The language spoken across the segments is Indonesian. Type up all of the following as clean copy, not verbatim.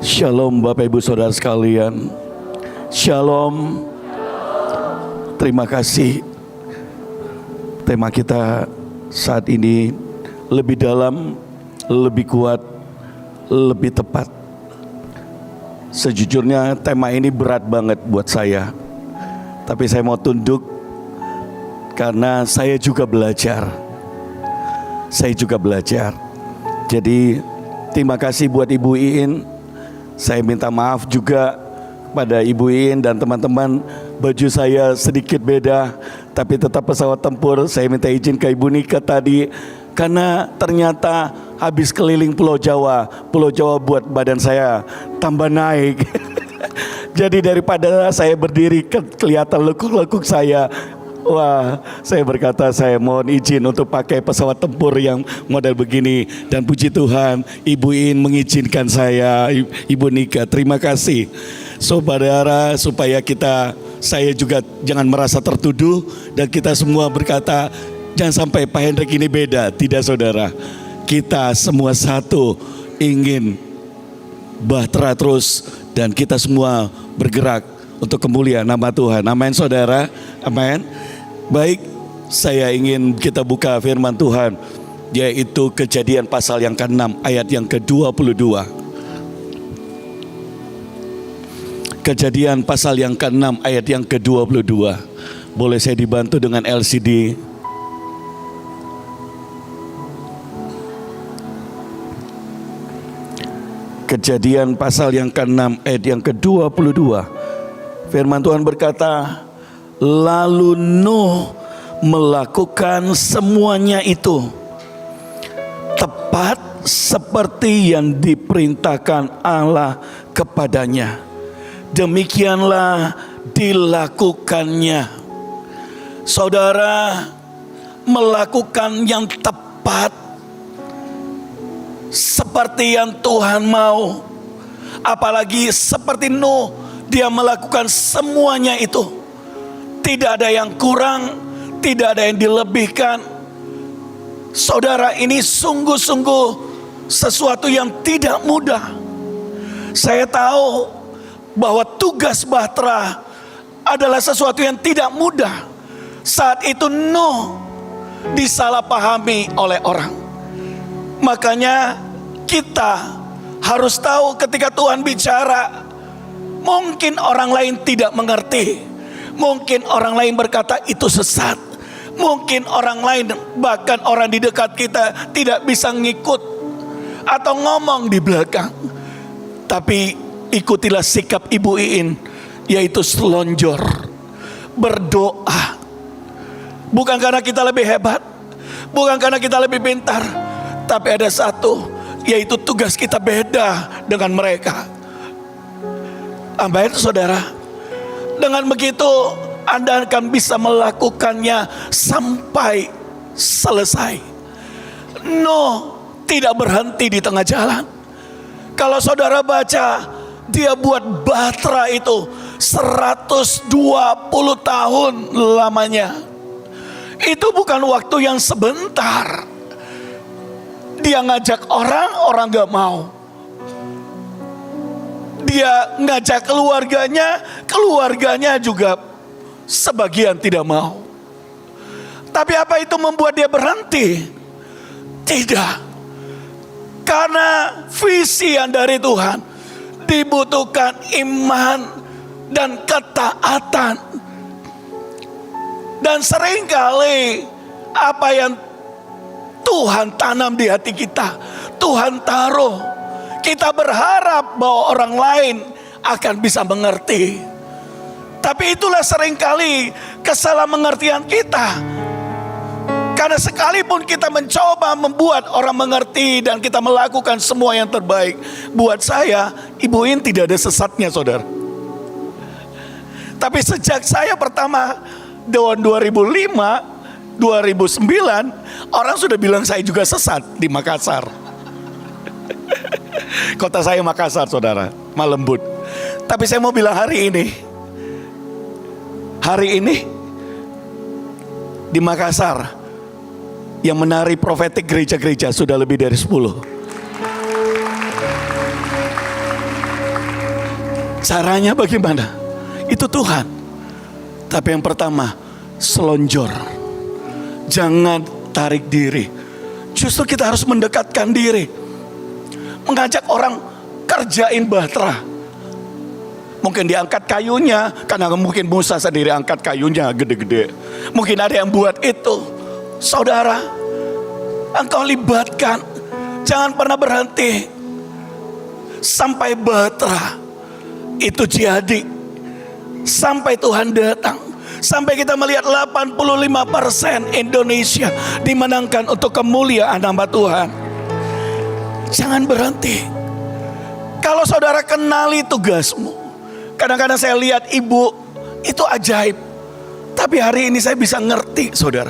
Shalom Bapak Ibu Saudara sekalian. Shalom. Terima kasih. Tema kita saat ini lebih dalam, lebih kuat, lebih tepat. Sejujurnya tema ini berat banget buat saya. Tapi saya mau tunduk karena saya juga belajar. Saya juga belajar. Jadi terima kasih buat Ibu Iin. Saya minta maaf juga pada Ibu Iin dan teman-teman, baju saya sedikit beda, tapi tetap pesawat tempur. Saya minta izin ke Ibu Nika tadi, karena ternyata habis keliling Pulau Jawa buat badan saya tambah naik. Jadi daripada saya berdiri kelihatan lekuk-lekuk saya, wah, saya berkata saya mohon izin untuk pakai pesawat tempur yang model begini. Dan puji Tuhan, Ibu Iin mengizinkan saya, Ibu Nika. Terima kasih, saudara, supaya saya juga jangan merasa tertuduh. Dan kita semua berkata, jangan sampai Pak Hendrik ini beda. Tidak saudara, kita semua satu, ingin bahtera terus. Dan kita semua bergerak untuk kemuliaan nama Tuhan. Amin saudara, amin. Baik, saya ingin kita buka firman Tuhan, yaitu Kejadian pasal yang ke-6 ayat yang ke-22. Kejadian pasal yang ke-6 ayat yang ke-22. Boleh saya dibantu dengan LCD? Kejadian pasal yang ke-6 ayat yang ke-22. Firman Tuhan berkata, lalu Nuh melakukan semuanya itu tepat seperti yang diperintahkan Allah kepadanya. Demikianlah dilakukannya. Saudara, melakukan yang tepat seperti yang Tuhan mau. Apalagi seperti Nuh, dia melakukan semuanya itu. Tidak ada yang kurang, tidak ada yang dilebihkan. Saudara, ini sungguh-sungguh sesuatu yang tidak mudah. Saya tahu bahwa tugas bahtera adalah sesuatu yang tidak mudah. Saat itu Nuh disalahpahami oleh orang. Makanya kita harus tahu ketika Tuhan bicara, mungkin orang lain tidak mengerti. Mungkin orang lain berkata itu sesat. Mungkin orang lain, bahkan orang di dekat kita, tidak bisa ngikut atau ngomong di belakang. Tapi ikutilah sikap Ibu Iin, yaitu selonjor, berdoa. Bukan karena kita lebih hebat, bukan karena kita lebih pintar, tapi ada satu, yaitu tugas kita beda dengan mereka. Amin saudara. Dengan begitu Anda akan bisa melakukannya sampai selesai. Nuh tidak berhenti di tengah jalan. Kalau saudara baca, dia buat bahtera itu 120 tahun lamanya. Itu bukan waktu yang sebentar. Dia ngajak orang gak mau. Dia ngajak keluarganya juga sebagian tidak mau. Tapi apa itu membuat dia berhenti? Tidak. Karena visi yang dari Tuhan, dibutuhkan iman dan ketaatan. Dan seringkali apa yang Tuhan tanam di hati kita, Tuhan taruh. Kita berharap bahwa orang lain akan bisa mengerti. Tapi itulah seringkali kesalahan mengertian kita. Karena sekalipun kita mencoba membuat orang mengerti dan kita melakukan semua yang terbaik, buat saya, Ibu Iin tidak ada sesatnya saudara. Tapi sejak saya pertama tahun 2005, 2009, orang sudah bilang saya juga sesat di Makassar. Kota saya Makassar saudara, Malembut. Tapi saya mau bilang hari ini di Makassar yang menari profetik gereja-gereja sudah lebih dari 10. Caranya bagaimana? Itu Tuhan. Tapi yang pertama, selonjor. Jangan tarik diri. Justru kita harus mendekatkan diri. Mengajak orang kerjain bahtera. Mungkin diangkat kayunya, karena mungkin Musa sendiri angkat kayunya gede-gede. Mungkin ada yang buat itu. Saudara, engkau libatkan. Jangan pernah berhenti sampai bahtera itu jadi. Sampai Tuhan datang. Sampai kita melihat 85% Indonesia dimenangkan untuk kemuliaan nama Tuhan. Jangan berhenti. Kalau saudara kenali tugasmu. Kadang-kadang saya lihat ibu itu ajaib. Tapi hari ini saya bisa ngerti, saudara.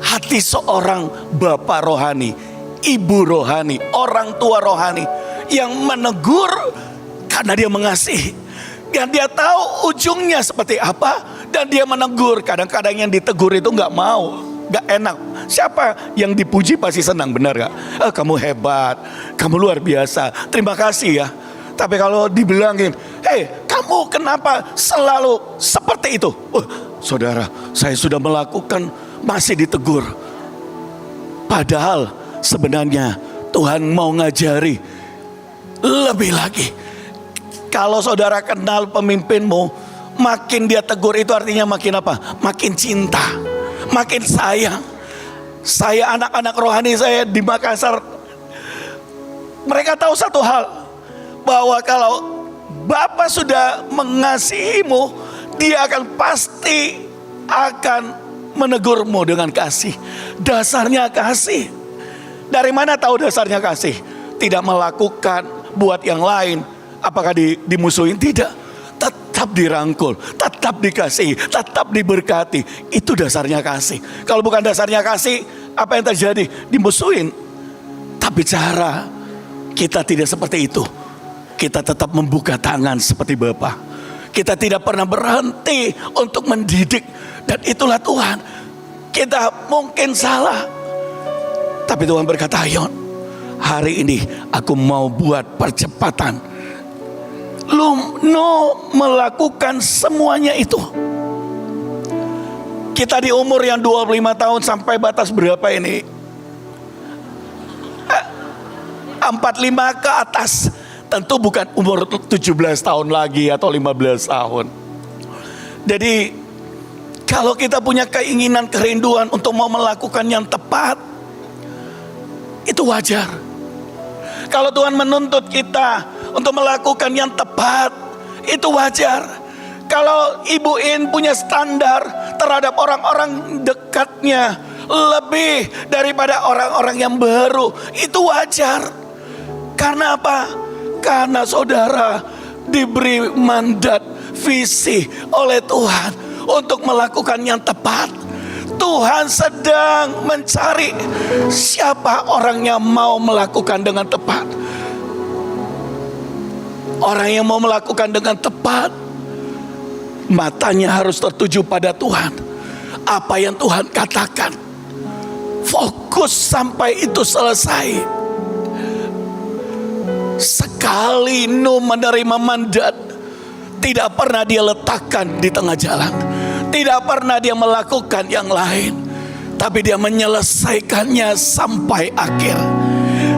Hati seorang bapak rohani, ibu rohani, orang tua rohani yang menegur karena dia mengasihi. Dan dia tahu ujungnya seperti apa. Dan dia menegur. Kadang-kadang yang ditegur itu gak mau, gak enak. Siapa yang dipuji pasti senang, benar gak? Kamu hebat, kamu luar biasa, terima kasih ya. Tapi kalau dibilangin, kamu kenapa selalu seperti itu? Saudara, saya sudah melakukan, masih ditegur. Padahal sebenarnya Tuhan mau ngajari lebih lagi. Kalau saudara kenal pemimpinmu, makin dia tegur itu artinya makin apa? Makin cinta, makin sayang. Saya anak-anak rohani saya di Makassar, mereka tahu satu hal, bahwa kalau Bapa sudah mengasihimu, dia akan pasti akan menegurmu dengan kasih. Dasarnya kasih. Dari mana tahu dasarnya kasih? Tidak melakukan buat yang lain. Apakah dimusuhin? Tidak. Tetap dirangkul, tetap dikasih, tetap diberkati. Itu dasarnya kasih. Kalau bukan dasarnya kasih, apa yang terjadi? Dimusuhin. Tapi cara kita tidak seperti itu. Kita tetap membuka tangan seperti Bapa. Kita tidak pernah berhenti untuk mendidik. Dan itulah Tuhan. Kita mungkin salah, tapi Tuhan berkata, ayo, hari ini aku mau buat percepatan. Lu melakukan semuanya itu. Kita di umur yang 25 tahun sampai batas berapa ini? 45 ke atas. Tentu bukan umur 17 tahun lagi atau 15 tahun. Jadi kalau kita punya keinginan, kerinduan untuk mau melakukan yang tepat, itu wajar. Kalau Tuhan menuntut kita untuk melakukan yang tepat, itu wajar. Kalau Ibu In punya standar terhadap orang-orang dekatnya lebih daripada orang-orang yang baru, itu wajar. Karena apa? Karena saudara diberi mandat, visi oleh Tuhan untuk melakukan yang tepat. Tuhan sedang mencari siapa orang yang mau melakukan dengan tepat. Orang yang mau melakukan dengan tepat, matanya harus tertuju pada Tuhan. Apa yang Tuhan katakan, fokus sampai itu selesai. Sekali Nuh menerima mandat, tidak pernah dia letakkan di tengah jalan. Tidak pernah dia melakukan yang lain, tapi dia menyelesaikannya sampai akhir.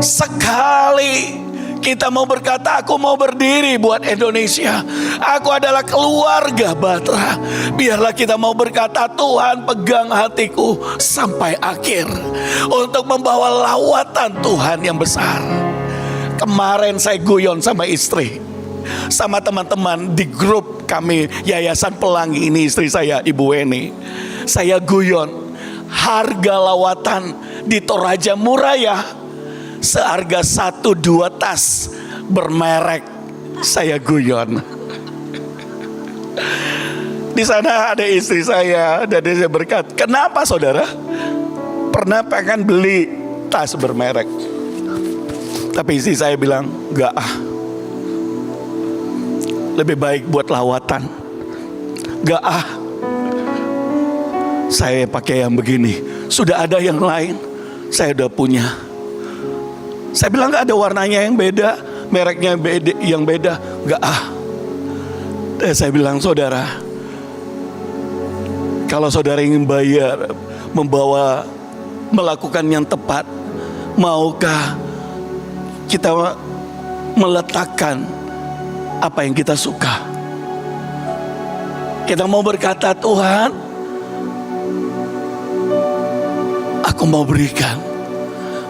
Sekali kita mau berkata, aku mau berdiri buat Indonesia, aku adalah keluarga Bahtera, biarlah kita mau berkata, Tuhan pegang hatiku sampai akhir, untuk membawa lawatan Tuhan yang besar. Kemarin saya guyon sama istri, sama teman-teman di grup kami Yayasan Pelangi ini, istri saya Ibu Weni. Saya guyon, harga lawatan di Toraja murah ya, seharga 1-2 tas bermerek. Saya guyon. Di sana ada istri saya dan dia berkata, kenapa saudara pernah pengen beli tas bermerek? Tapi istri saya bilang, enggak ah, lebih baik buat lawatan. Enggak ah, Saya pakai yang begini. Sudah ada yang lain, saya udah punya. Saya bilang gak ada warnanya yang beda, mereknya yang beda. Gak saya bilang, saudara, kalau saudara ingin bayar, melakukan yang tepat, maukah kita meletakkan apa yang kita suka? Kita mau berkata, Tuhan, aku mau berikan.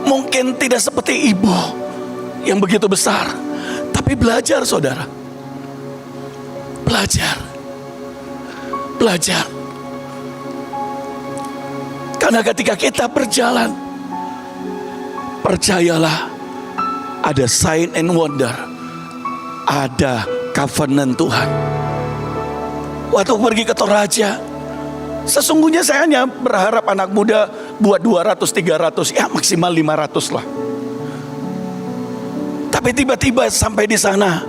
Mungkin tidak seperti ibu yang begitu besar, tapi belajar, saudara. Belajar. Karena ketika kita berjalan, percayalah, ada sign and wonder, ada covenant Tuhan. Waktu pergi ke Toraja, sesungguhnya saya hanya berharap anak muda buat 200-300, ya maksimal 500 lah. Tapi tiba-tiba sampai di sana,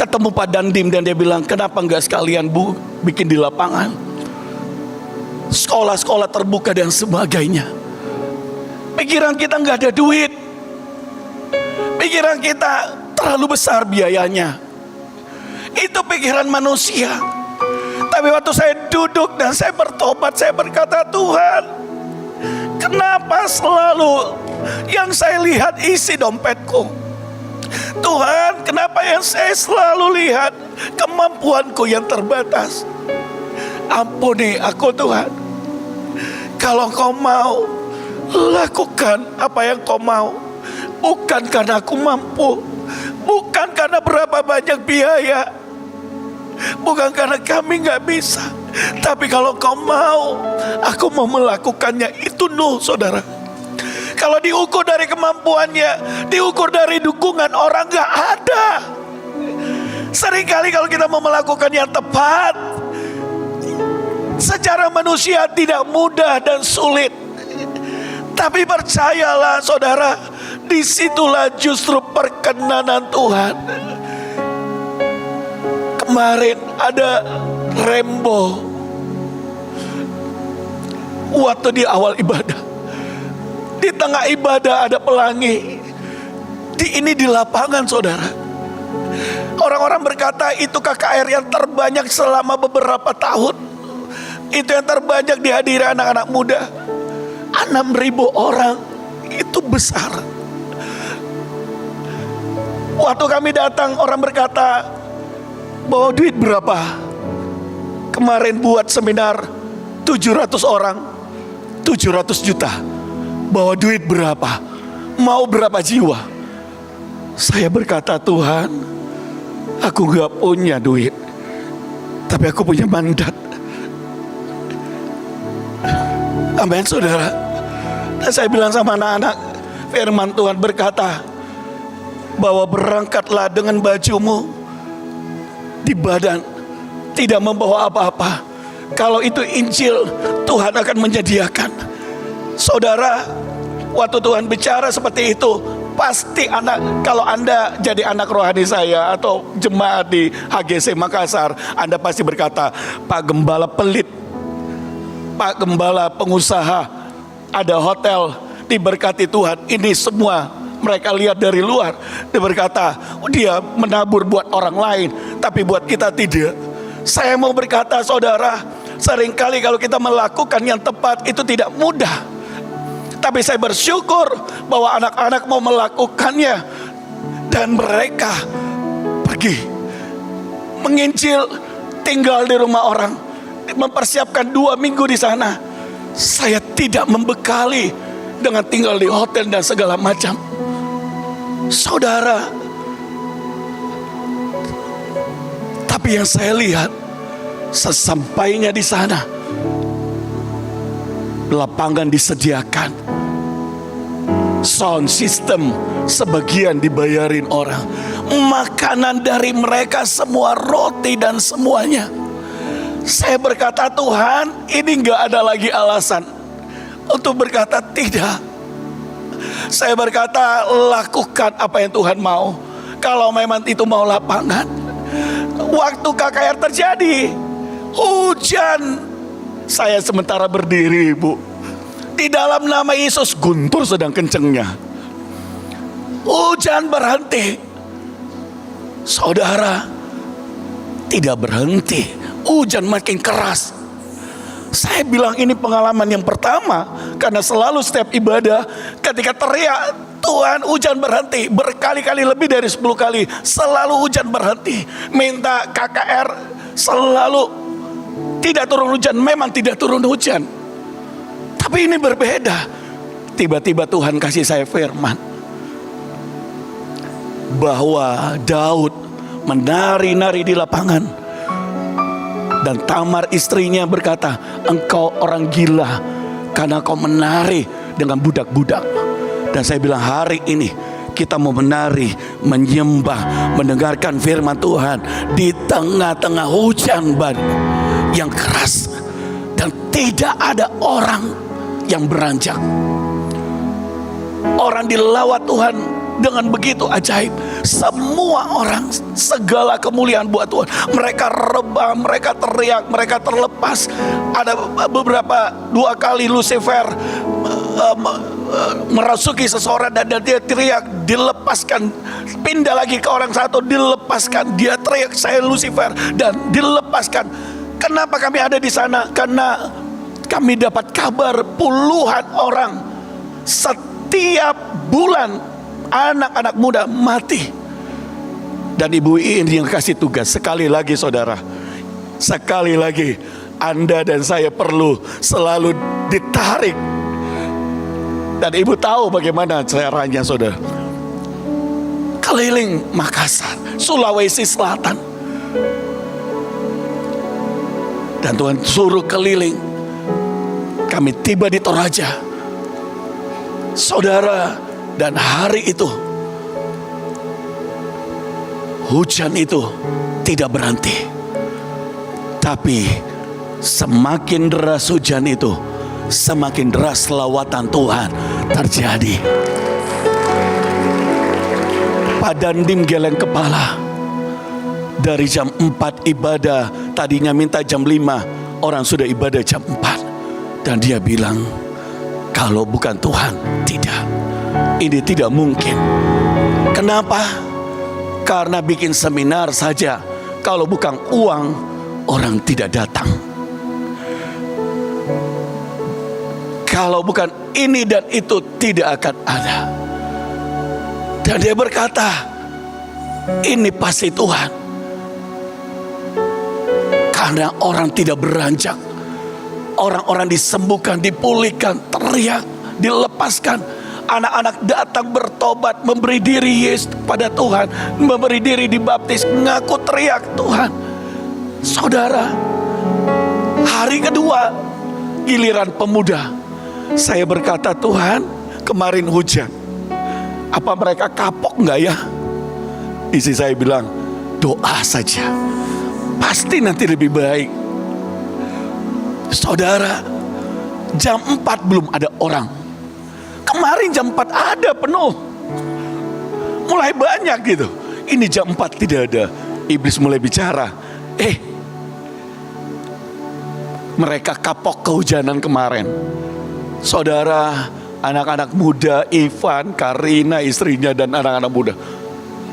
ketemu Pak Dandim dan dia bilang, kenapa enggak sekalian bikin di lapangan, sekolah-sekolah terbuka dan sebagainya. Pikiran kita enggak ada duit, pikiran kita terlalu besar biayanya. Itu pikiran manusia. Tapi waktu saya duduk dan saya bertobat, saya berkata, Tuhan, kenapa selalu yang saya lihat isi dompetku? Tuhan, kenapa yang saya selalu lihat kemampuanku yang terbatas? Ampuni aku, Tuhan. Kalau Kau mau, lakukan apa yang Kau mau. Bukan karena aku mampu, bukan karena berapa banyak biaya, bukan karena kami gak bisa, tapi kalau Kau mau, aku mau melakukannya. Itu Nuh, saudara. Kalau diukur dari kemampuannya, diukur dari dukungan orang, gak ada. Seringkali kalau kita mau melakukan yang tepat, secara manusia tidak mudah dan sulit. Tapi percayalah, saudara, disitulah justru perkenanan Tuhan. Kemarin ada Rembo, waktu di awal ibadah, di tengah ibadah ada pelangi. Ini di lapangan, saudara. Orang-orang berkata itu KKR yang terbanyak selama beberapa tahun. Itu yang terbanyak dihadiri anak-anak muda. 6.000 orang, itu besar. Waktu kami datang, orang berkata, bawa duit berapa? Kemarin buat seminar 700 orang, 700 juta. Bawa duit berapa? Mau berapa jiwa? Saya berkata, Tuhan, aku gak punya duit, tapi aku punya mandat. Amin, saudara. Dan saya bilang sama anak-anak, firman Tuhan berkata, bahwa berangkatlah dengan bajumu di badan, tidak membawa apa-apa. Kalau itu Injil, Tuhan akan menyediakan. Saudara, waktu Tuhan bicara seperti itu, pasti kalau Anda jadi anak rohani saya atau jemaat di HGC Makassar, Anda pasti berkata, Pak Gembala pelit, Pak Gembala pengusaha, ada hotel, diberkati Tuhan. Ini semua mereka lihat dari luar. Dia berkata, dia menabur buat orang lain, tapi buat kita tidak. Saya mau berkata, saudara, seringkali kalau kita melakukan yang tepat itu tidak mudah. Tapi saya bersyukur bahwa anak-anak mau melakukannya. Dan mereka pergi menginjil, tinggal di rumah orang, mempersiapkan 2 minggu di sana. Saya tidak membekali dengan tinggal di hotel dan segala macam. Saudara, tapi yang saya lihat, sesampainya di sana, lapangan disediakan, sound system sebagian dibayarin orang, makanan dari mereka semua, roti dan semuanya. Saya berkata, Tuhan, ini gak ada lagi alasan untuk berkata tidak. Saya berkata, lakukan apa yang Tuhan mau. Kalau memang itu mau lapangan. Waktu KKR terjadi, hujan Saya sementara berdiri, Bu. Di dalam nama Yesus, guntur sedang kencengnya. Hujan berhenti. Saudara, tidak berhenti. Hujan makin keras. Saya bilang ini pengalaman yang pertama. Karena selalu setiap ibadah, ketika teriak, Tuhan, hujan berhenti. Berkali-kali, lebih dari 10 kali. Selalu hujan berhenti. Minta KKR, selalu tidak turun hujan. Memang tidak turun hujan. Tapi ini berbeda. Tiba-tiba Tuhan kasih saya firman bahwa Daud menari-nari di lapangan. Dan Tamar istrinya berkata, engkau orang gila karena kau menari dengan budak-budak. Dan saya bilang, hari ini kita mau menari, menyembah, mendengarkan firman Tuhan di tengah-tengah hujan badai yang keras. Dan tidak ada orang yang beranjak. Orang dilawat Tuhan dengan begitu ajaib. Semua orang, segala kemuliaan buat Tuhan. Mereka rebah, mereka teriak, mereka terlepas. Ada beberapa, 2 kali Lucifer merasuki seseorang dan dia teriak, dilepaskan. Pindah lagi ke orang satu, dilepaskan. Dia teriak, saya Lucifer, dan dilepaskan. Kenapa kami ada di sana? Karena kami dapat kabar puluhan orang setiap bulan anak-anak muda mati. Dan Ibu ini yang kasih tugas. Sekali lagi saudara, sekali lagi Anda dan saya perlu selalu ditarik. Dan Ibu tahu bagaimana caranya saudara. Keliling Makassar, Sulawesi Selatan. Dan Tuhan suruh keliling. Kami tiba di Toraja, saudara, dan hari itu hujan itu tidak berhenti. Tapi semakin deras hujan itu, semakin deras lawatan Tuhan terjadi. Padandim geleng kepala. Dari jam 4 ibadah, tadinya minta jam 5, orang sudah ibadah jam 4. Dan dia bilang, kalau bukan Tuhan, tidak. Ini tidak mungkin. Kenapa? Karena bikin seminar saja, kalau bukan uang, orang tidak datang. Kalau bukan ini dan itu, tidak akan ada. Dan dia berkata, ini pasti Tuhan. Karena orang tidak beranjak. Orang-orang disembuhkan, dipulihkan, teriak, dilepaskan. Anak-anak datang bertobat, memberi diri Yesus pada Tuhan, memberi diri dibaptis, ngaku teriak Tuhan. Saudara, hari kedua giliran pemuda, saya berkata, Tuhan, kemarin hujan, apa mereka kapok enggak ya? Isi saya bilang, doa saja, pasti nanti lebih baik. Saudara, jam 4 belum ada orang. Kemarin jam 4 ada penuh. Mulai banyak gitu. Ini jam 4 tidak ada. Iblis mulai bicara. Mereka kapok kehujanan kemarin. Saudara, anak-anak muda, Ivan, Karina, istrinya dan anak-anak muda,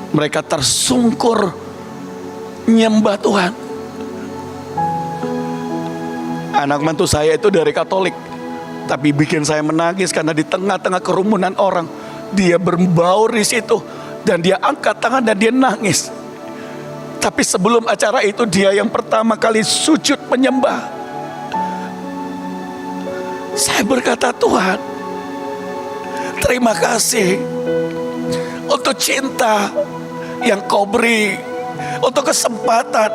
mereka tersungkur nyembah Tuhan. Anak mantu saya itu dari Katolik, tapi bikin saya menangis karena di tengah-tengah kerumunan orang, dia berbaur di situ dan dia angkat tangan dan dia nangis. Tapi sebelum acara itu dia yang pertama kali sujud menyembah. Saya berkata, Tuhan, terima kasih untuk cinta yang Kau beri, untuk kesempatan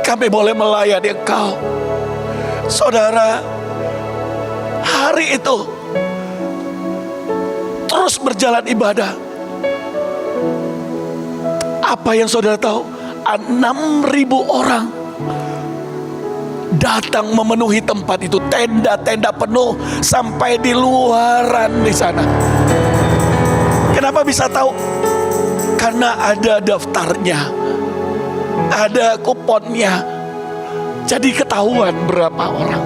kami boleh melayani Engkau. Saudara, hari itu terus berjalan ibadah. Apa yang saudara tahu? 6.000 orang datang memenuhi tempat itu. Tenda-tenda penuh sampai di luaran di sana. Kenapa bisa tahu? Karena ada daftarnya, ada kuponnya. Jadi ketahuan berapa orang.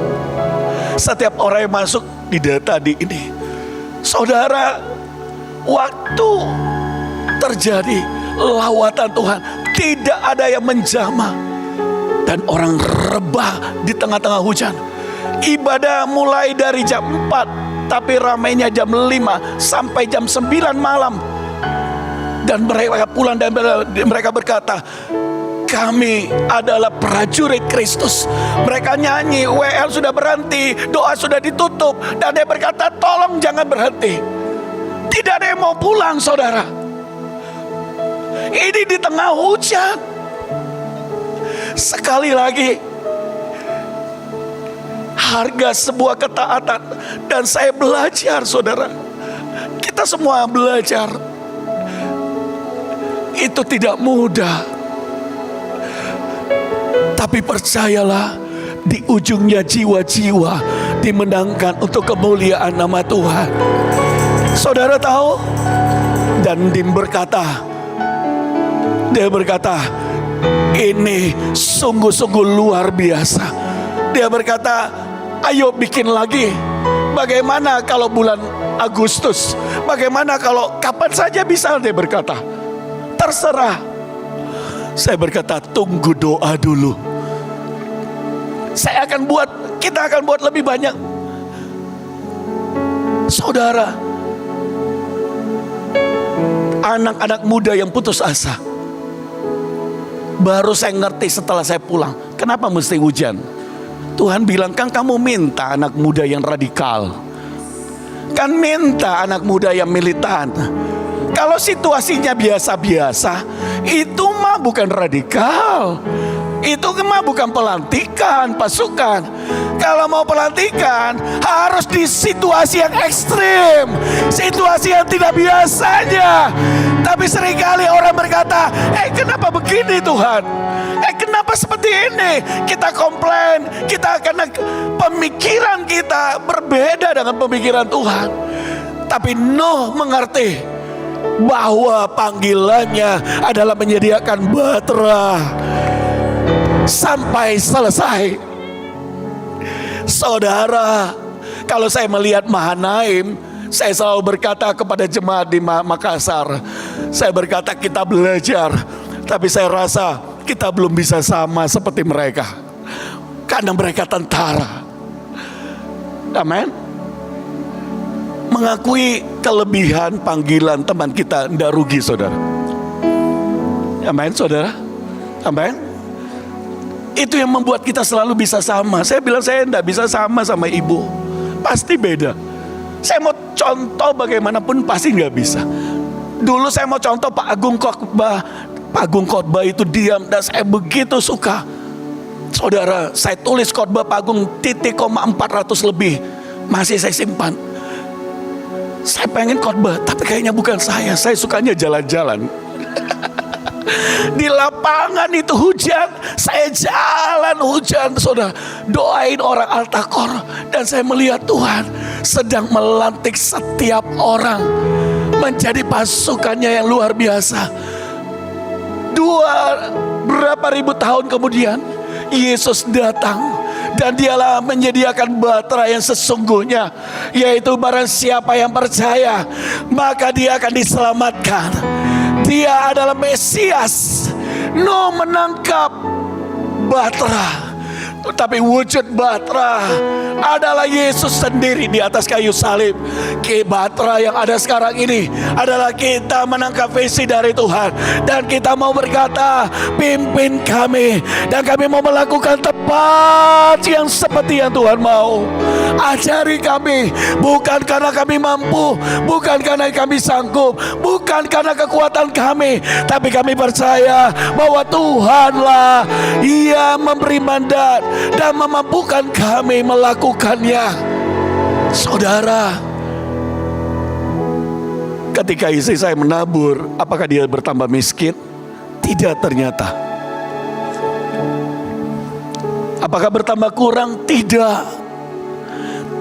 Setiap orang yang masuk di data di ini. Saudara, waktu terjadi lawatan Tuhan, tidak ada yang menjamah. Dan orang rebah di tengah-tengah hujan. Ibadah mulai dari jam 4, tapi ramainya jam 5 sampai jam 9 malam. Dan mereka pulang dan mereka berkata, kami adalah prajurit Kristus. Mereka nyanyi, WL sudah berhenti, doa sudah ditutup. Dan dia berkata, tolong jangan berhenti. Tidak ada yang mau pulang, saudara. Ini di tengah hujan. Sekali lagi, harga sebuah ketaatan. Dan saya belajar, saudara. Kita semua belajar. Itu tidak mudah. Tapi percayalah, di ujungnya jiwa-jiwa dimenangkan untuk kemuliaan nama Tuhan. Saudara tahu? Dan dia berkata, ini sungguh-sungguh luar biasa. Dia berkata, ayo bikin lagi. Bagaimana kalau bulan Agustus? Bagaimana kalau kapan saja bisa? Dia berkata, terserah. Saya berkata, tunggu doa dulu. Kita akan buat lebih banyak. Saudara, anak-anak muda yang putus asa, baru saya ngerti setelah saya pulang, kenapa mesti hujan. Tuhan bilang, kan kamu minta anak muda yang radikal, kan minta anak muda yang militan. Kalau situasinya biasa-biasa, itu mah bukan radikal. Itu mah bukan pelantikan pasukan. Kalau mau pelantikan, harus di situasi yang ekstrim, situasi yang tidak biasanya. Tapi seringkali orang berkata, kenapa begini Tuhan? Kenapa seperti ini? Kita komplain, karena pemikiran kita berbeda dengan pemikiran Tuhan. Tapi Nuh mengerti bahwa panggilannya adalah menyediakan bahtera sampai selesai. Saudara, kalau saya melihat Mahanaim, saya selalu berkata kepada jemaat di Makassar, saya berkata kita belajar, tapi saya rasa kita belum bisa sama seperti mereka, karena mereka tentara. Amin. Mengakui kelebihan panggilan teman kita tidak rugi, saudara. Amin, saudara. Amin. Itu yang membuat kita selalu bisa sama. Saya bilang saya tidak bisa sama ibu, pasti beda. Saya mau contoh bagaimanapun pasti nggak bisa. Dulu saya mau contoh Pak Agung Khotbah. Pak Agung Khotbah itu diam dan saya begitu suka. Saudara, saya tulis khotbah Pak Agung 400 lebih, masih saya simpan. Saya pengen khotbah, tapi kayaknya bukan saya sukanya jalan-jalan. Di lapangan itu hujan, saya jalan hujan, saudara, doain orang Altakor. Dan saya melihat Tuhan sedang melantik setiap orang menjadi pasukannya yang luar biasa. Berapa ribu tahun kemudian Yesus datang, dan dialah menyediakan bahtera yang sesungguhnya, yaitu barang siapa yang percaya, maka dia akan diselamatkan. Dia adalah Mesias. Nuh menangkap bahtera, tapi wujud bahtera adalah Yesus sendiri di atas kayu salib. Bahtera yang ada sekarang ini adalah kita menangkap visi dari Tuhan, dan kita mau berkata, pimpin kami, dan kami mau melakukan tepat yang seperti yang Tuhan mau. Ajari kami, bukan karena kami mampu, bukan karena kami sanggup, bukan karena kekuatan kami, tapi kami percaya bahwa Tuhanlah Ia memberi mandat dan memampukan kami melakukannya. Saudara, ketika istri saya menabur, apakah dia bertambah miskin? Tidak, ternyata. Apakah bertambah kurang? Tidak.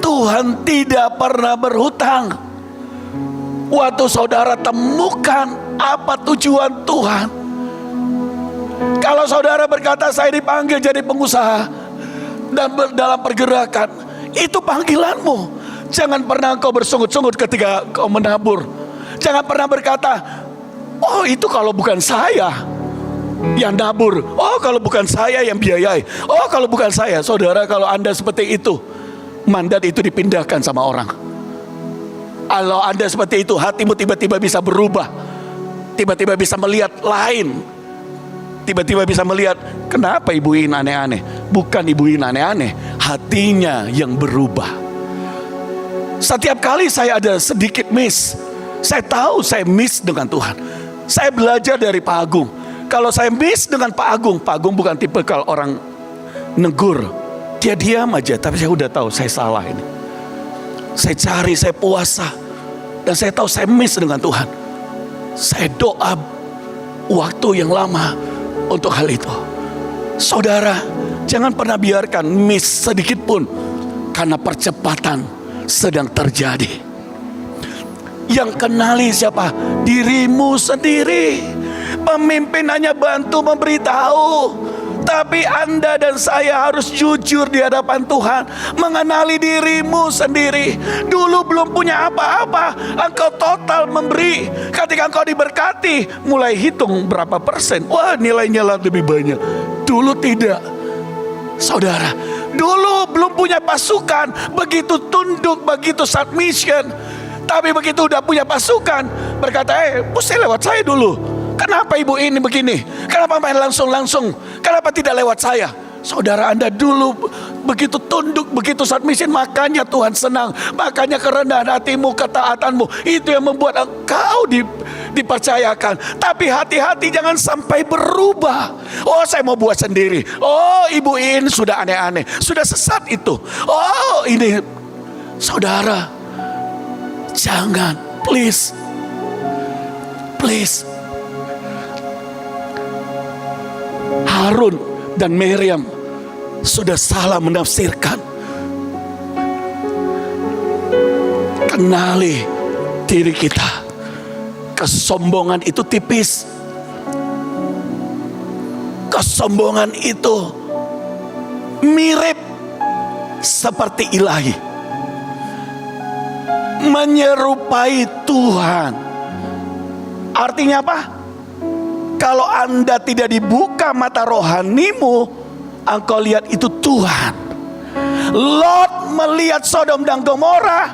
Tuhan tidak pernah berhutang. Waktu saudara temukan apa tujuan Tuhan. Kalau saudara berkata, saya dipanggil jadi pengusaha, dan dalam pergerakan. Itu panggilanmu. Jangan pernah kau bersungut-sungut ketika kau menabur. Jangan pernah berkata, oh itu kalau bukan saya yang nabur, oh kalau bukan saya yang biayai, oh kalau bukan saya. Saudara, kalau Anda seperti itu, mandat itu dipindahkan sama orang. Kalau Anda seperti itu, hatimu tiba-tiba bisa berubah, tiba-tiba bisa melihat lain, tiba-tiba bisa melihat, kenapa ibu ini aneh-aneh. Bukan ibu ini aneh-aneh, hatinya yang berubah. Setiap kali saya ada sedikit miss, saya tahu saya miss dengan Tuhan. Saya belajar dari Pak Agung. Kalau saya miss dengan Pak Agung bukan tipikal orang negur. Dia diam aja, tapi saya udah tahu saya salah ini. Saya cari, saya puasa, dan saya tahu saya miss dengan Tuhan. Saya doa waktu yang lama untuk hal itu. Saudara, jangan pernah biarkan miss sedikit pun, karena percepatan sedang terjadi. Yang kenali siapa? Dirimu sendiri. Pemimpin hanya bantu memberitahu, tapi Anda dan saya harus jujur di hadapan Tuhan, mengenali dirimu sendiri. Dulu belum punya apa-apa, engkau total memberi. Ketika engkau diberkati, mulai hitung berapa persen. Wah, nilainya lebih banyak. Dulu tidak. Saudara, dulu belum punya pasukan, begitu tunduk, begitu submission. Tapi begitu udah punya pasukan, berkata, mesti lewat saya dulu. Kenapa ibu ini begini? Kenapa main langsung-langsung? Kenapa tidak lewat saya? Saudara, Anda dulu begitu tunduk, begitu submission, makanya Tuhan senang. Makanya kerendahan hatimu, ketaatanmu, itu yang membuat engkau dipercayakan. Tapi hati-hati jangan sampai berubah. Oh, saya mau buat sendiri. Oh, ibu ini sudah aneh-aneh, sudah sesat itu. Oh, ini. Saudara, jangan, please. Please. Harun dan Miriam sudah salah menafsirkan. Kenali diri kita. Kesombongan itu tipis. Kesombongan itu mirip seperti ilahi, menyerupai Tuhan. Artinya apa? Kalau Anda tidak dibuka mata rohanimu, engkau lihat itu Tuhan. Lot melihat Sodom dan Gomora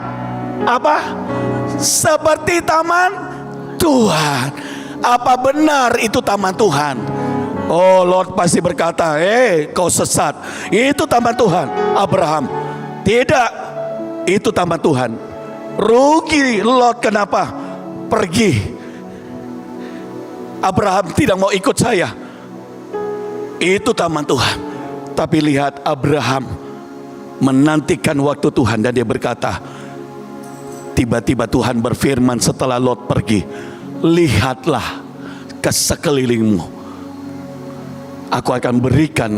apa? Seperti taman Tuhan. Apa benar itu taman Tuhan? Oh, Lot pasti berkata, kau sesat. Itu taman Tuhan. Abraham, tidak, itu taman Tuhan. Rugi Lot, kenapa? Pergi. Abraham tidak mau ikut saya. Itu taman Tuhan. Tapi lihat, Abraham menantikan waktu Tuhan, dan dia berkata, tiba-tiba Tuhan berfirman setelah Lot pergi, lihatlah ke sekelilingmu. Aku akan berikan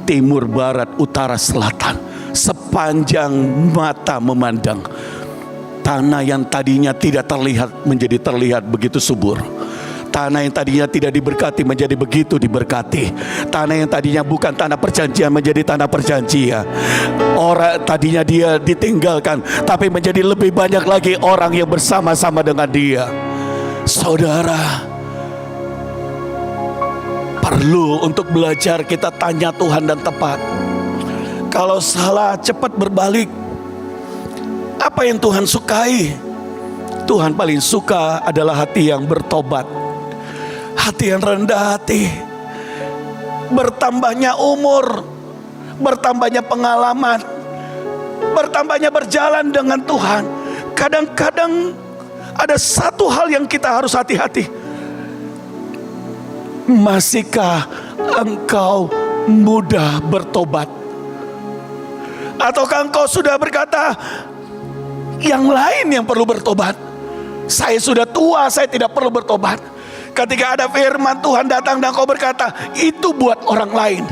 timur, barat, utara, selatan, sepanjang mata memandang. Tanah yang tadinya tidak terlihat menjadi terlihat begitu subur. Tanah yang tadinya tidak diberkati menjadi begitu diberkati. Tanah yang tadinya bukan tanah perjanjian menjadi tanah perjanjian. Orang tadinya dia ditinggalkan, tapi menjadi lebih banyak lagi orang yang bersama-sama dengan dia. Saudara, perlu untuk belajar kita tanya Tuhan dan tepat. Kalau salah, cepat berbalik. Apa yang Tuhan sukai? Tuhan paling suka adalah hati yang bertobat, hati yang rendah hati. Bertambahnya umur, bertambahnya pengalaman, bertambahnya berjalan dengan Tuhan, kadang-kadang ada satu hal yang kita harus hati-hati. Masihkah engkau mudah bertobat? Ataukah engkau sudah berkata, yang lain yang perlu bertobat? Saya sudah tua, saya tidak perlu bertobat. Ketika ada firman Tuhan datang dan kau berkata, itu buat orang lain.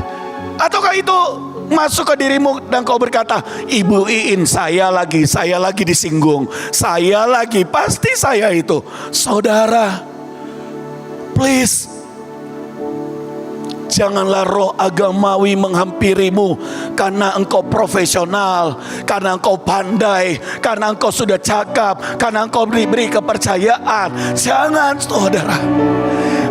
Ataukah itu masuk ke dirimu dan kau berkata, Ibu Iin, saya lagi disinggung, saya lagi, pasti saya itu. Saudara, please, Janganlah roh agamawi menghampirimu karena engkau profesional, karena engkau pandai, karena engkau sudah cakap, karena engkau diberi kepercayaan. Jangan, saudara.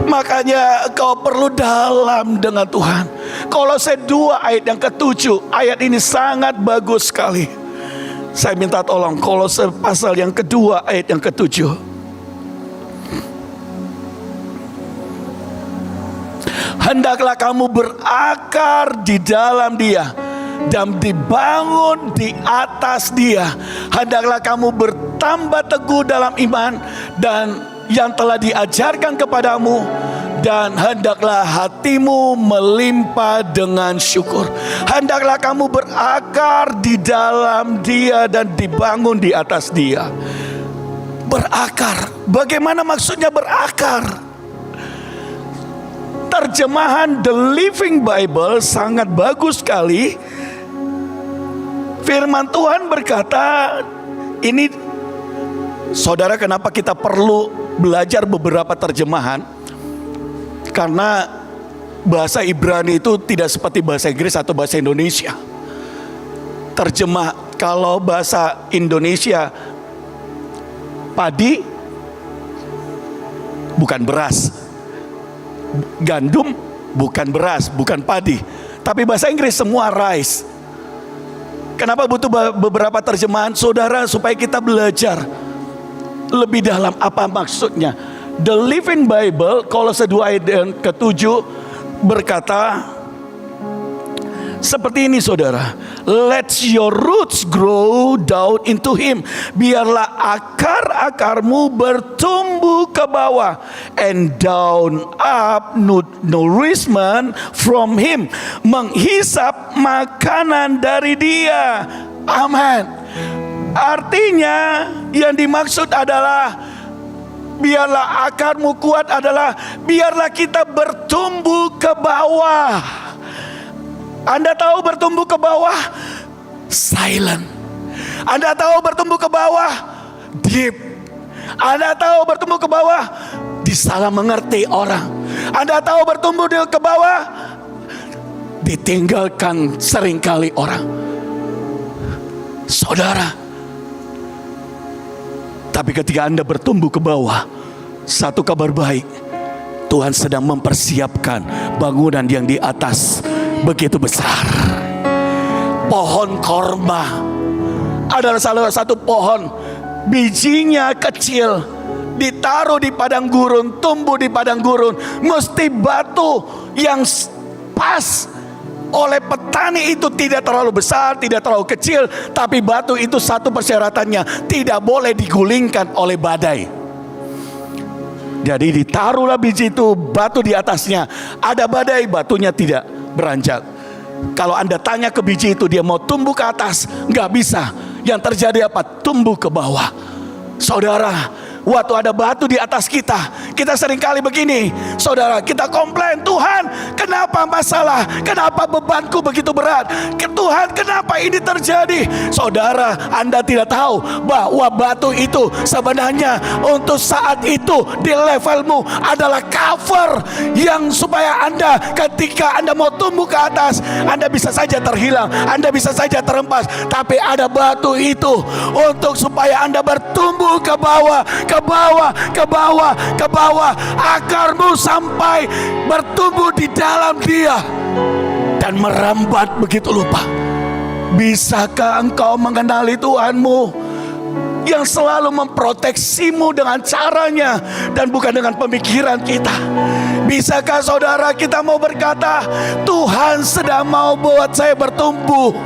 Makanya engkau perlu dalam dengan Tuhan. Kolose 2 ayat yang ke-7. Ayat ini sangat bagus sekali. Saya minta tolong Kolose pasal yang kedua ayat yang ke-7. Hendaklah kamu berakar di dalam Dia dan dibangun di atas Dia. Hendaklah kamu bertambah teguh dalam iman dan yang telah diajarkan kepadamu, dan hendaklah hatimu melimpah dengan syukur. Hendaklah kamu berakar di dalam Dia dan dibangun di atas Dia. Berakar. Bagaimana maksudnya berakar? Terjemahan The Living Bible sangat bagus sekali. Firman Tuhan berkata, ini saudara, kenapa kita perlu belajar beberapa terjemahan? Karena bahasa Ibrani itu tidak seperti bahasa Inggris atau bahasa Indonesia. Terjemah, kalau bahasa Indonesia padi bukan beras, gandum bukan beras, bukan padi. Tapi bahasa Inggris semua rice. Kenapa butuh beberapa terjemahan, saudara? Supaya kita belajar lebih dalam apa maksudnya. The Living Bible, Kolose 2 ayat yang ke-7 berkata seperti ini, saudara. Let your roots grow down into Him. Biarlah akar-akarmu bertumbuh ke bawah. And down up nourishment from Him. Menghisap makanan dari Dia. Amin. Artinya yang dimaksud adalah biarlah akarmu kuat adalah biarlah kita bertumbuh ke bawah. Anda tahu bertumbuh ke bawah silent. Anda tahu bertumbuh ke bawah deep. Anda tahu bertumbuh ke bawah disalah mengerti orang. Anda tahu bertumbuh ke bawah ditinggalkan seringkali orang. Saudara, tapi ketika Anda bertumbuh ke bawah, satu kabar baik, Tuhan sedang mempersiapkan bangunan yang di atas begitu besar. Pohon korma adalah salah satu pohon, bijinya kecil, ditaruh di padang gurun, tumbuh di padang gurun. Mesti batu yang pas oleh petani itu tidak terlalu besar, tidak terlalu kecil. Tapi batu itu satu persyaratannya, tidak boleh digulingkan oleh badai. Jadi ditaruhlah biji itu, batu di atasnya. Ada badai, batunya tidak beranjak. Kalau Anda tanya ke biji itu, dia mau tumbuh ke atas, nggak bisa. Yang terjadi apa? Tumbuh ke bawah. Saudara, waktu ada batu di atas kita seringkali begini, saudara, kita komplain, Tuhan, kenapa masalah? Kenapa bebanku begitu berat? Tuhan, kenapa ini terjadi? Saudara, Anda tidak tahu bahwa batu itu sebenarnya untuk saat itu di levelmu adalah cover yang supaya Anda ketika Anda mau tumbuh ke atas, Anda bisa saja terhilang, Anda bisa saja terhempas. Tapi ada batu itu untuk supaya Anda bertumbuh ke bawah, ke bawah, ke bawah, ke bawah, akarmu sampai bertumbuh di dalam Dia dan merambat begitu lupa. Bisakah engkau mengenali Tuhanmu yang selalu memproteksimu dengan caranya dan bukan dengan pemikiran kita? Bisakah saudara kita mau berkata, Tuhan sedang mau buat saya bertumbuh?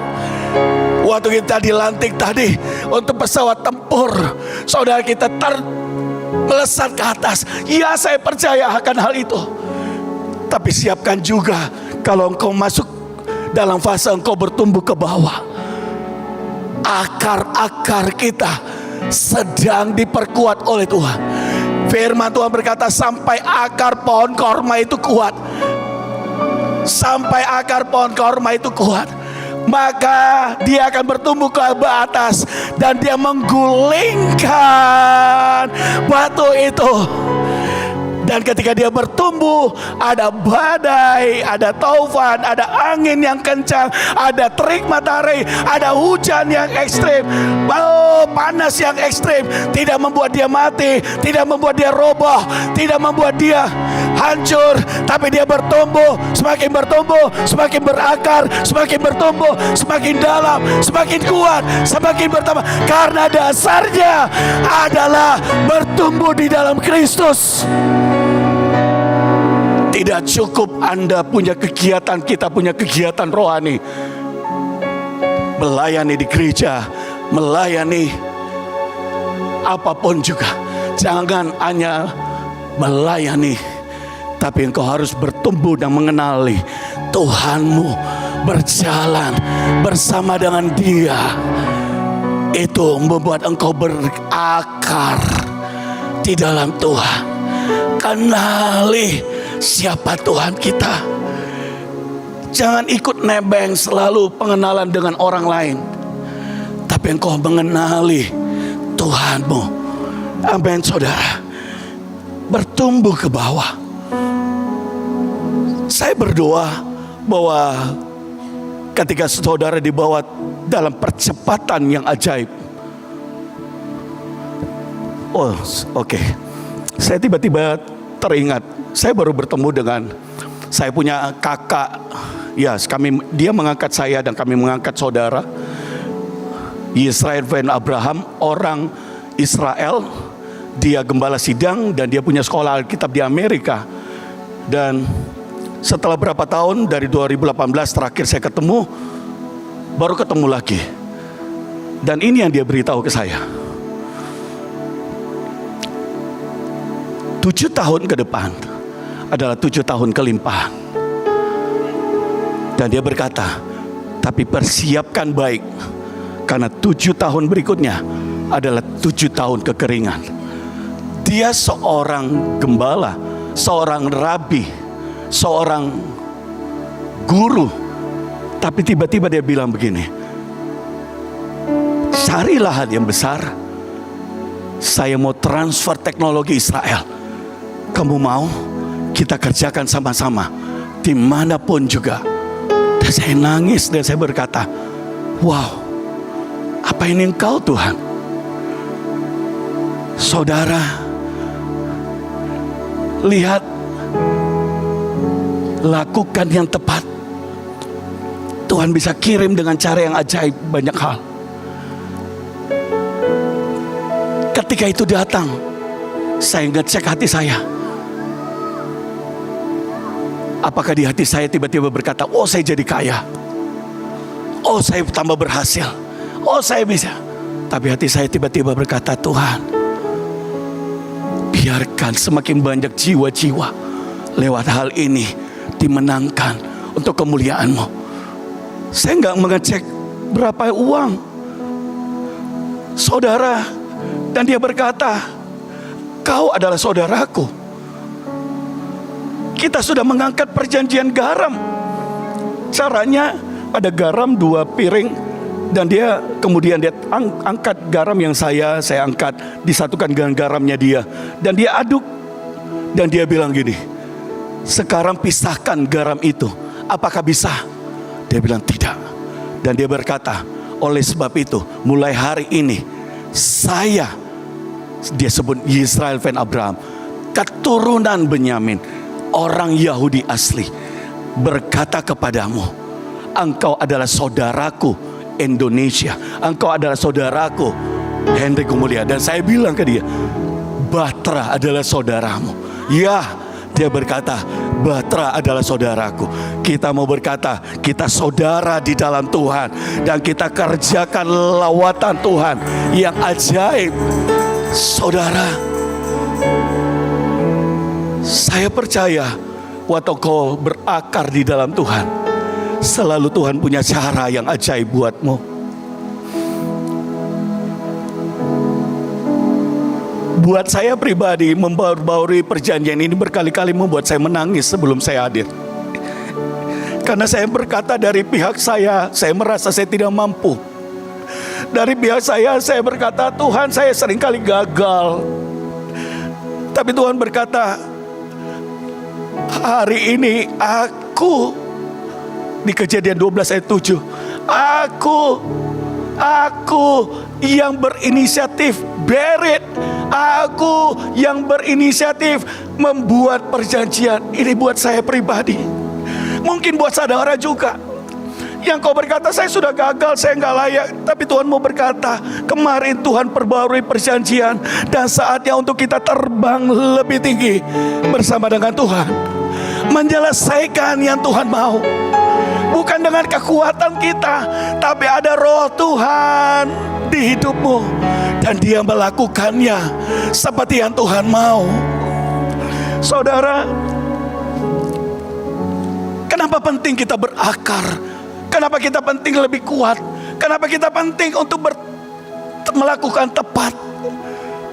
Waktu kita dilantik tadi untuk pesawat tempur, saudara kita melesat ke atas. Ya, saya percaya akan hal itu. Tapi siapkan juga kalau engkau masuk dalam fase engkau bertumbuh ke bawah, akar-akar kita sedang diperkuat oleh Tuhan. Firman Tuhan berkata sampai akar pohon korma itu kuat. Sampai akar pohon korma itu kuat, maka dia akan bertumbuh ke atas dan dia menggulingkan batu itu. Dan ketika dia bertumbuh, ada badai, ada taufan, ada angin yang kencang, ada terik matahari, ada hujan yang ekstrim, panas yang ekstrim. Tidak membuat dia mati, tidak membuat dia roboh, tidak membuat dia hancur, tapi dia bertumbuh, semakin berakar, semakin bertumbuh, semakin dalam, semakin kuat, semakin bertambah. Karena dasarnya adalah bertumbuh di dalam Kristus. Tidak cukup Anda punya kegiatan, kita punya kegiatan rohani, melayani di gereja, melayani apapun juga. Jangan hanya melayani, tapi engkau harus bertumbuh dan mengenali Tuhanmu, berjalan bersama dengan Dia. Itu membuat engkau berakar di dalam Tuhan. Kenali siapa Tuhan kita. Jangan ikut nebeng selalu pengenalan dengan orang lain, tapi engkau mengenali Tuhanmu. Amin, saudara. Bertumbuh ke bawah. Saya berdoa bahwa ketika saudara dibawa dalam percepatan yang ajaib. Oh, oke. Saya tiba-tiba teringat, saya baru bertemu dengan, saya punya kakak, ya dia mengangkat saya dan kami mengangkat saudara. Israel Van Abraham, orang Israel, dia gembala sidang dan dia punya sekolah Alkitab di Amerika. Dan setelah berapa tahun, dari 2018 terakhir saya ketemu, baru ketemu lagi. Dan ini yang dia beritahu ke saya. 7 tahun ke depan adalah 7 tahun kelimpahan. Dan dia berkata, tapi persiapkan baik, karena 7 tahun berikutnya adalah 7 tahun kekeringan. Dia seorang gembala, seorang rabi, seorang guru, tapi tiba-tiba dia bilang begini, carilah hal yang besar. Saya mau transfer teknologi Israel. Kamu mau? Kita kerjakan sama-sama dimanapun juga. Dan saya nangis dan saya berkata, wow, apa ini Engkau Tuhan? Saudara, lihat, lakukan yang tepat. Tuhan bisa kirim dengan cara yang ajaib banyak hal. Ketika itu datang, saya ngecek hati saya. Apakah di hati saya tiba-tiba berkata, oh saya jadi kaya, oh saya tambah berhasil, oh saya bisa. Tapi hati saya tiba-tiba berkata, Tuhan, biarkan semakin banyak jiwa-jiwa lewat hal ini dimenangkan untuk kemuliaan-Mu. Saya nggak mengecek berapa uang, saudara. Dan dia berkata, kau adalah saudaraku. Kita sudah mengangkat perjanjian garam. Caranya ada garam 2 piring. Dan dia kemudian dia angkat garam yang saya angkat, disatukan dengan garamnya dia. Dan dia aduk. Dan dia bilang gini, sekarang pisahkan garam itu. Apakah bisa? Dia bilang tidak. Dan dia berkata, oleh sebab itu mulai hari ini saya, dia sebut Israel Van Abraham, keturunan Benyamin, orang Yahudi asli, berkata kepadamu, engkau adalah saudaraku Indonesia, engkau adalah saudaraku Henry Kumulia. Dan saya bilang ke dia, Batra adalah saudaramu. Ya, dia berkata, Batra adalah saudaraku. Kita mau berkata, kita saudara di dalam Tuhan, dan kita kerjakan lawatan Tuhan yang ajaib. Saudara, saya percaya waktu kau berakar di dalam Tuhan, selalu Tuhan punya cara yang ajaib buatmu. Buat saya pribadi, membauri perjanjian ini berkali-kali membuat saya menangis sebelum saya hadir. Karena saya berkata dari pihak saya merasa saya tidak mampu. Dari pihak saya berkata, Tuhan, saya seringkali gagal. Tapi Tuhan berkata, hari ini aku, di Kejadian 12 ayat 7, aku yang berinisiatif berit, aku yang berinisiatif membuat perjanjian. Ini buat saya pribadi, mungkin buat saudara juga. Yang kau berkata, saya sudah gagal, saya nggak layak. Tapi Tuhan mau berkata, kemarin Tuhan perbarui perjanjian, dan saatnya untuk kita terbang lebih tinggi bersama dengan Tuhan, menyelesaikan yang Tuhan mau. Bukan dengan kekuatan kita, tapi ada roh Tuhan di hidupmu, dan Dia melakukannya seperti yang Tuhan mau. Saudara, kenapa penting kita berakar? Kenapa kita penting lebih kuat? Kenapa kita penting untuk melakukan tepat?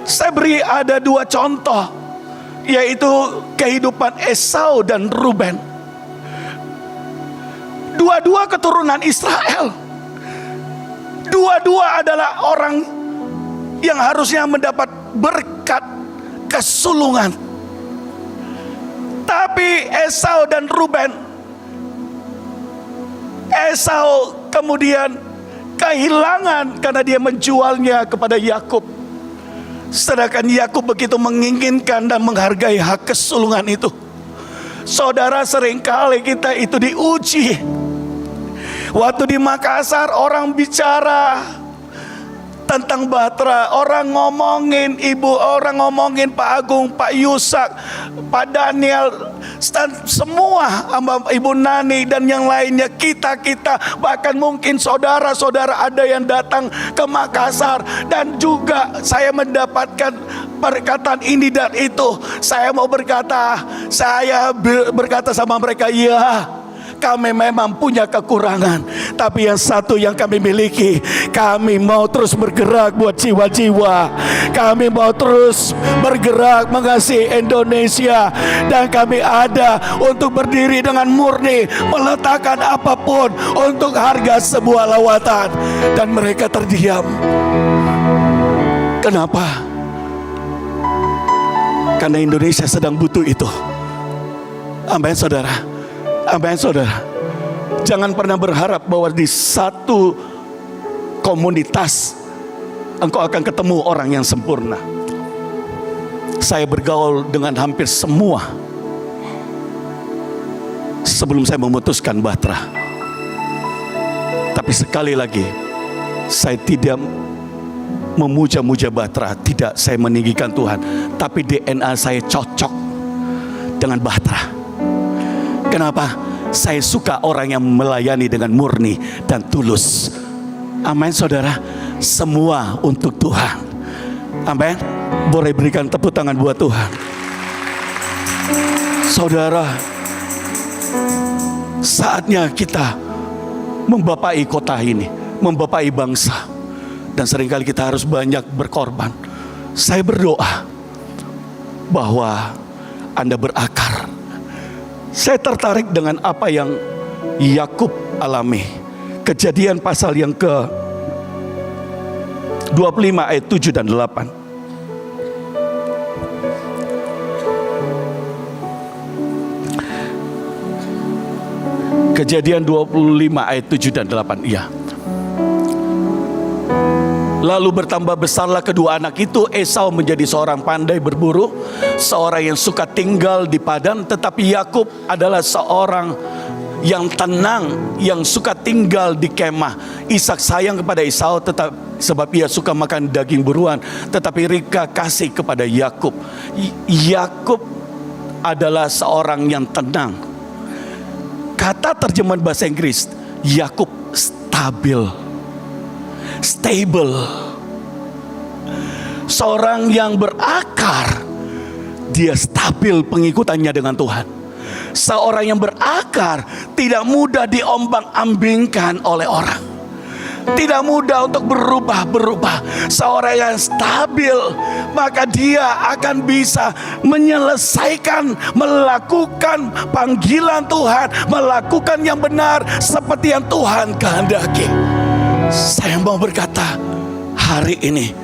Saya beri ada 2 contoh, yaitu kehidupan Esau dan Ruben. Dua-dua keturunan Israel. Dua-dua adalah orang yang harusnya mendapat berkat kesulungan. Tapi Esau dan Ruben, Esau kemudian kehilangan karena dia menjualnya kepada Yakub. Sedangkan Yakub begitu menginginkan dan menghargai hak kesulungan itu. Saudara, seringkali kita itu diuji. Waktu di Makassar orang bicara tentang Batra, orang ngomongin Ibu, orang ngomongin Pak Agung, Pak Yusak, Pak Daniel, dan semua Ibu Nani dan yang lainnya, kita bahkan mungkin saudara-saudara ada yang datang ke Makassar, dan juga saya mendapatkan perkataan ini dan itu. Saya mau berkata, saya berkata sama mereka, ya, kami memang punya kekurangan, tapi yang satu yang kami miliki, kami mau terus bergerak buat jiwa-jiwa. Kami mau terus bergerak mengasihi Indonesia, dan kami ada untuk berdiri dengan murni, meletakkan apapun untuk harga sebuah lawatan. Dan mereka terdiam. Kenapa? Karena Indonesia sedang butuh itu. Amin, saudara. Amin, saudara. Jangan pernah berharap bahwa di satu komunitas engkau akan ketemu orang yang sempurna. Saya bergaul dengan hampir semua sebelum saya memutuskan Batra. Tapi sekali lagi, saya tidak memuja-muja Batra. Tidak, saya meninggikan Tuhan. Tapi DNA saya cocok dengan Batra. Kenapa? Saya suka orang yang melayani dengan murni dan tulus. Amin, saudara. Semua untuk Tuhan. Amin. Boleh berikan tepuk tangan buat Tuhan. Saudara, saatnya kita membapai kota ini, membapai bangsa. Dan seringkali kita harus banyak berkorban. Saya berdoa bahwa Anda berakar. Saya tertarik dengan apa yang Yakub alami. Kejadian pasal yang ke 25 ayat 7 dan 8. Kejadian 25 ayat 7 dan 8. Iya. Lalu bertambah besarlah kedua anak itu. Esau menjadi seorang pandai berburu, seorang yang suka tinggal di padang. Tetapi Yakub adalah seorang yang tenang, yang suka tinggal di kemah. Ishak sayang kepada Esau sebab ia suka makan daging buruan, tetapi Ribka kasih kepada Yakub. Yakub adalah seorang yang tenang. Kata terjemahan bahasa Inggris, Yakub stabil. Stable. Seorang yang berakar, dia stabil pengikutannya dengan Tuhan. Seorang yang berakar tidak mudah diombang-ambingkan oleh orang, tidak mudah untuk berubah-berubah. Seorang yang stabil, maka dia akan bisa menyelesaikan, melakukan panggilan Tuhan, melakukan yang benar seperti yang Tuhan kehendaki. Saya mau berkata, hari ini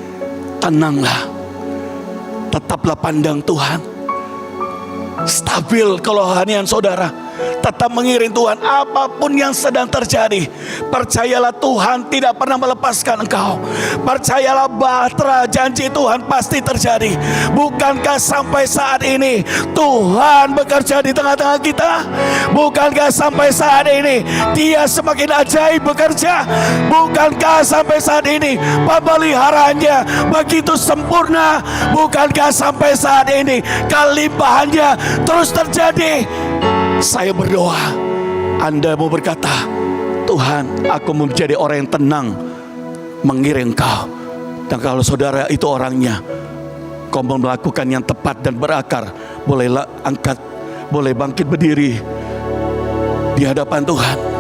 tenanglah, tetaplah pandang Tuhan. stabil kerohanian saudara, tetap mengiring Tuhan apapun yang sedang terjadi. Percayalah Tuhan tidak pernah melepaskan engkau. Percayalah bahtera janji Tuhan pasti terjadi. Bukankah sampai saat ini Tuhan bekerja di tengah-tengah kita? Bukankah sampai saat ini Dia semakin ajaib bekerja? Bukankah sampai saat ini pemeliharaannya begitu sempurna? Bukankah sampai saat ini kelimpahannya terus terjadi? Saya berdoa, Anda mau berkata, Tuhan, aku mau menjadi orang yang tenang mengiring Engkau. Dan kalau saudara itu orangnya, kau mau melakukan yang tepat dan berakar, bolehlah angkat, boleh bangkit berdiri di hadapan Tuhan.